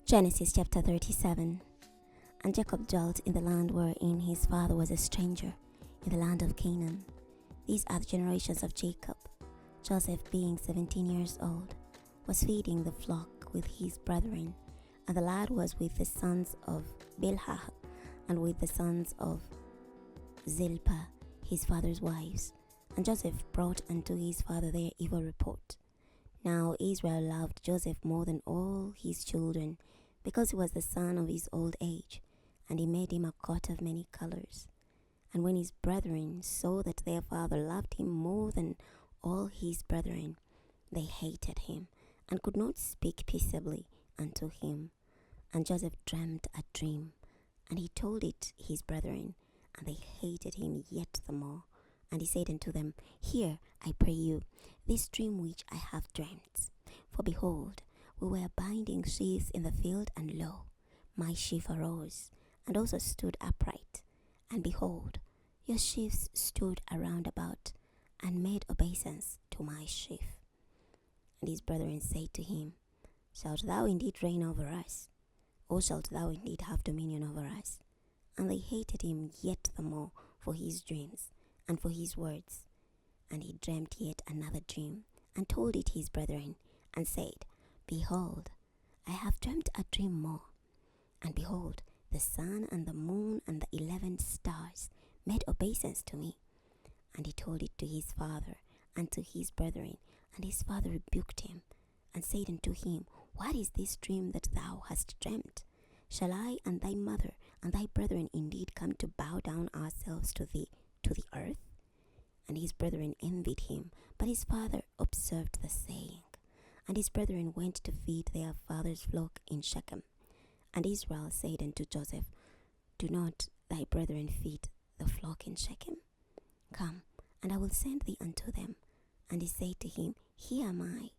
Genesis chapter 37. And Jacob dwelt in the land wherein his father was a stranger, in the land of Canaan. These are the generations of Jacob. Joseph, being 17 years old, was feeding the flock with his brethren, and the lad was with the sons of Bilhah, and with the sons of Zilpah, his father's wives. And Joseph brought unto his father their evil report. Now Israel loved Joseph more than all his children, because he was the son of his old age, and he made him a coat of many colors. And when his brethren saw that their father loved him more than all his brethren, they hated him, and could not speak peaceably unto him. And Joseph dreamed a dream, and he told it his brethren, and they hated him yet the more. And he said unto them, Hear, I pray you, this dream which I have dreamt. For behold, we were binding sheaves in the field, and lo, my sheaf arose, and also stood upright. And behold, your sheaves stood around about, and made obeisance to my sheaf. And his brethren said to him, Shalt thou indeed reign over us? Or shalt thou indeed have dominion over us? And they hated him yet the more for his dreams, and for his words. And he dreamed yet another dream, and told it his brethren, and said, Behold, I have dreamt a dream more. And behold, the sun and the moon and the 11 stars made obeisance to me. And he told it to his father and to his brethren, and his father rebuked him, and said unto him, What is this dream that thou hast dreamt? Shall I and thy mother and thy brethren indeed come to bow down ourselves to thee, to the earth? And his brethren envied him, but his father observed the saying. And his brethren went to feed their father's flock in Shechem. And Israel said unto Joseph, Do not thy brethren feed the flock in Shechem? Come, and I will send thee unto them. And he said to him, Here am I.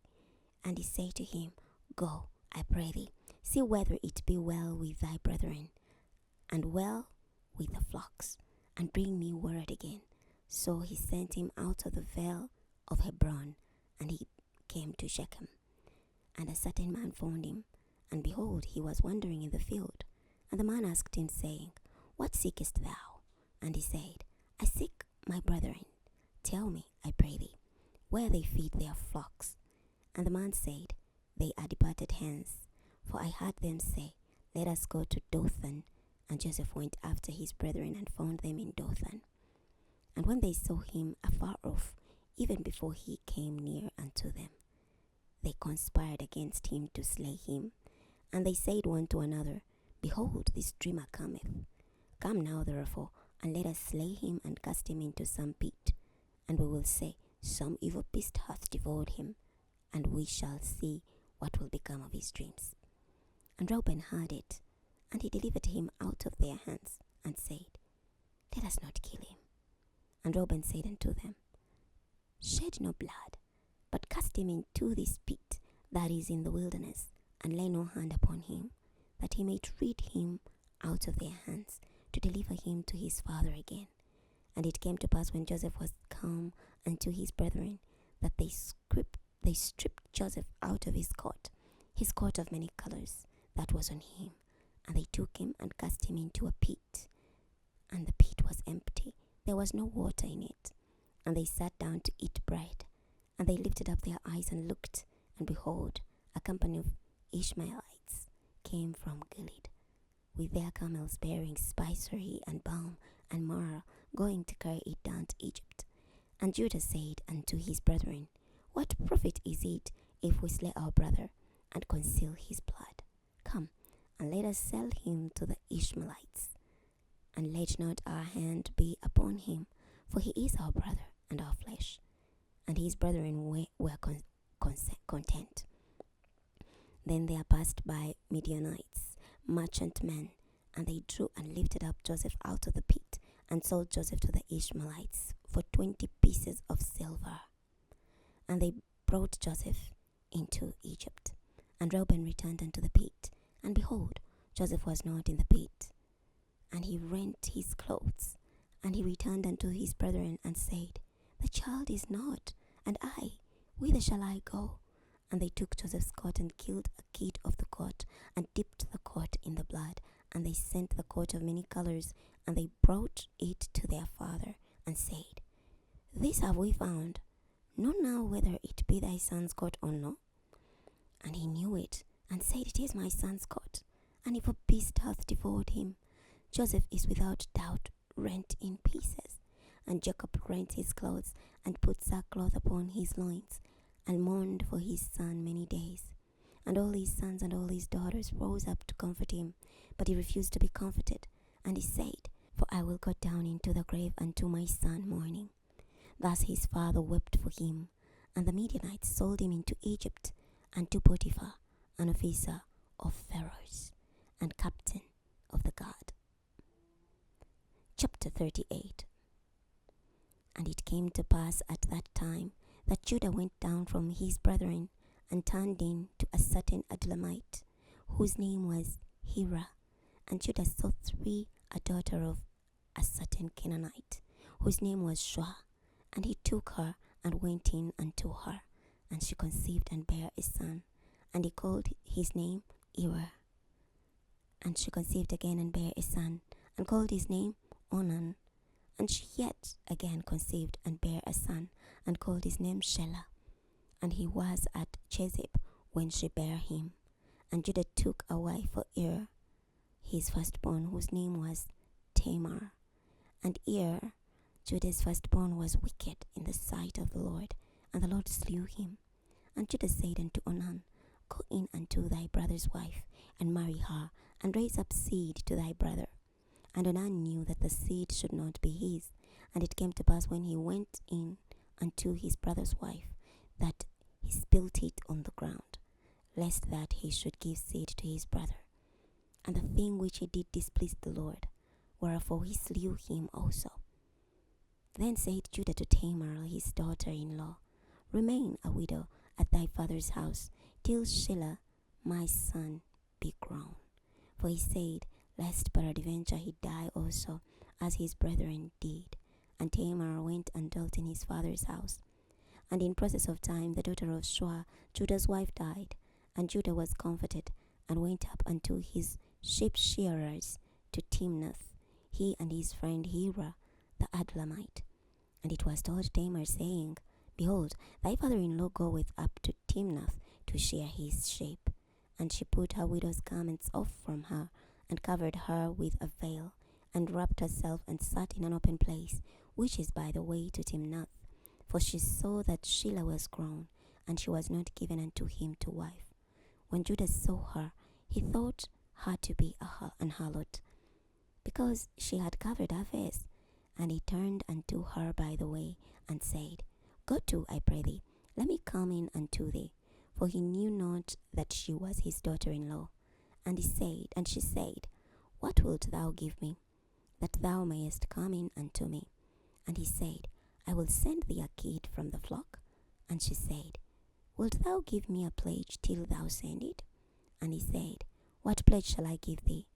And he said to him, Go, I pray thee, see whether it be well with thy brethren, and well with the flocks, and bring me word again. So he sent him out of the vale of Hebron, and he came to Shechem. And a certain man found him, and behold, he was wandering in the field. And the man asked him, saying, What seekest thou? And he said, I seek my brethren. Tell me, I pray thee, where they feed their flocks. And the man said, They are departed hence, for I heard them say, Let us go to Dothan. And Joseph went after his brethren, and found them in Dothan. And when they saw him afar off, even before he came near unto them, they conspired against him to slay him. And they said one to another, Behold, this dreamer cometh. Come now therefore, and let us slay him, and cast him into some pit. And we will say, Some evil beast hath devoured him, and we shall see what will become of his dreams. And Reuben heard it, and he delivered him out of their hands, and said, Let us not kill him. And Reuben said unto them, Shed no blood, but cast him into this pit that is in the wilderness, and lay no hand upon him, that he may rid him out of their hands, to deliver him to his father again. And it came to pass, when Joseph was come unto his brethren, that they stripped Joseph out of his coat of many colors that was on him, and they took him and cast him into a pit. And the pit was empty, there was no water in it. And they sat down to eat bread. And they lifted up their eyes and looked, and behold, a company of Ishmaelites came from Gilead, with their camels bearing spicery and balm and myrrh, going to carry it down to Egypt. And Judah said unto his brethren, What profit is it if we slay our brother, and conceal his blood? Come, and let us sell him to the Ishmaelites, and let not our hand be upon him, for he is our brother and our flesh. And his brethren were content. Then there passed by Midianites, merchantmen, and they drew and lifted up Joseph out of the pit, and sold Joseph to the Ishmaelites for 20 pieces of silver. And they brought Joseph into Egypt. And Reuben returned unto the pit, and behold, Joseph was not in the pit. And he rent his clothes, and he returned unto his brethren, and said, The child is not, and I, whither shall I go? And they took Joseph's coat and killed a kid of the coat and dipped the coat in the blood. And they sent the coat of many colors, and they brought it to their father and said, This have we found. Know now whether it be thy son's coat or no. And he knew it, and said, It is my son's coat. And if a beast hath devoured him, Joseph is without doubt rent in pieces. And Jacob rent his clothes, and put sackcloth upon his loins, and mourned for his son many days. And all his sons and all his daughters rose up to comfort him, but he refused to be comforted. And he said, For I will go down into the grave unto my son mourning. Thus his father wept for him. And the Midianites sold him into Egypt, and to Potiphar, an officer of Pharaoh's, and captain of the guard. Chapter 38. And it came to pass at that time that Judah went down from his brethren, and turned in to a certain Adullamite, whose name was Hira. And Judah saw a daughter of a certain Canaanite, whose name was Shua. And he took her, and went in unto her. And she conceived, and bare a son. And he called his name Er. And she conceived again, and bare a son, and called his name Onan. And she yet again conceived, and bare a son, and called his name Shelah. And he was at Chezib when she bare him. And Judah took a wife for Er, his firstborn, whose name was Tamar. And Er, Judah's firstborn, was wicked in the sight of the Lord, and the Lord slew him. And Judah said unto Onan, Go in unto thy brother's wife, and marry her, and raise up seed to thy brother. And Onan knew that the seed should not be his. And it came to pass, when he went in unto his brother's wife, that he spilt it on the ground, lest that he should give seed to his brother. And the thing which he did displeased the Lord, wherefore he slew him also. Then said Judah to Tamar his daughter-in-law, Remain a widow at thy father's house, till Shelah my son be grown. For he said, Lest peradventure he die also, as his brethren did. And Tamar went and dwelt in his father's house. And in process of time the daughter of Shua, Judah's wife, died. And Judah was comforted, and went up unto his sheep shearers to Timnath, he and his friend Hira the Adullamite. And it was told Tamar, saying, Behold, thy father-in-law goeth up to Timnath to shear his sheep. And she put her widow's garments off from her, and covered her with a veil, and wrapped herself, and sat in an open place, which is by the way to Timnath. For she saw that Shelah was grown, and she was not given unto him to wife. When Judah saw her, he thought her to be an harlot, because she had covered her face. And he turned unto her by the way, and said, Go to, I pray thee, let me come in unto thee. For he knew not that she was his daughter-in-law. And she said, What wilt thou give me, that thou mayest come in unto me? And he said, I will send thee a kid from the flock. And she said, Wilt thou give me a pledge till thou send it? And he said, What pledge shall I give thee?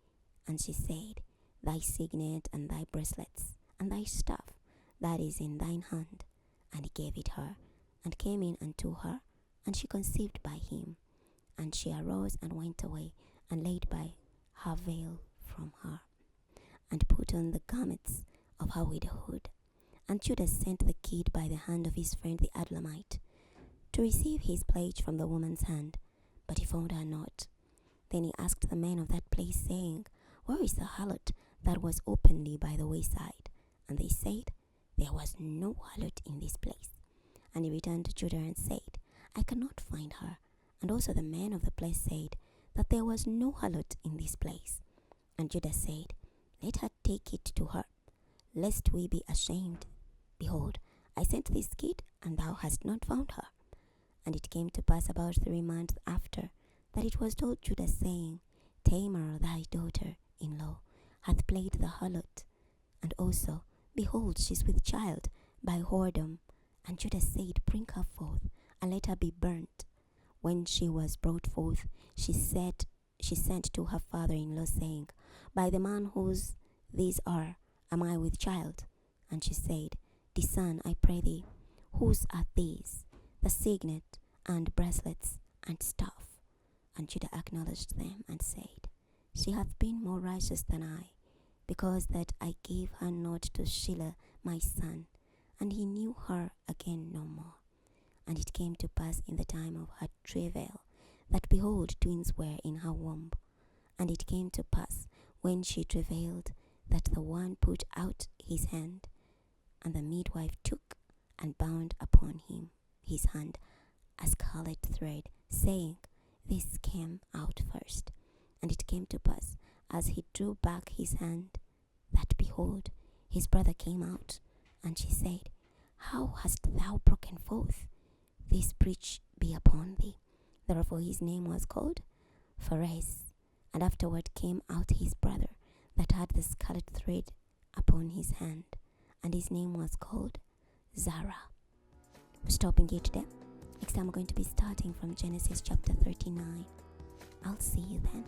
And she said, Thy signet, and thy bracelets, and thy staff that is in thine hand. And he gave it her, and came in unto her, and she conceived by him. And she arose and went away, and laid by her veil from her, and put on the garments of her widowhood. And Judah sent the kid by the hand of his friend the Adullamite, to receive his pledge from the woman's hand, but he found her not. Then he asked the men of that place, saying, Where is the harlot that was openly by the wayside? And they said, There was no harlot in this place. And he returned to Judah and said, I cannot find her. And also the men of the place said, that there was no harlot in this place. And Judah said, Let her take it to her, lest we be ashamed. Behold, I sent this kid, and thou hast not found her. And it came to pass about 3 months after, that it was told Judah, saying, Tamar thy daughter-in-law hath played the harlot, and also, behold, she is with child by whoredom. And Judah said, Bring her forth, and let her be burnt. When she was brought forth, she sent to her father-in-law, saying, By the man whose these are, am I with child? And she said, Discern, I pray thee, whose are these? The signet and bracelets and stuff. And Judah acknowledged them and said, She hath been more righteous than I, because that I gave her not to Shelah my son, and he knew her again no more. And it came to pass in the time of her travail, that behold, twins were in her womb. And it came to pass, when she travailed, that the one put out his hand, and the midwife took and bound upon him his hand a scarlet thread, saying, This came out first. And it came to pass, as he drew back his hand, that behold, his brother came out. And she said, How hast thou broken forth? This breach be upon thee. Therefore his name was called Pharez. And afterward came out his brother, that had the scarlet thread upon his hand, and his name was called Zara. We're stopping here today. Next time we're going to be starting from Genesis chapter 39. I'll see you then.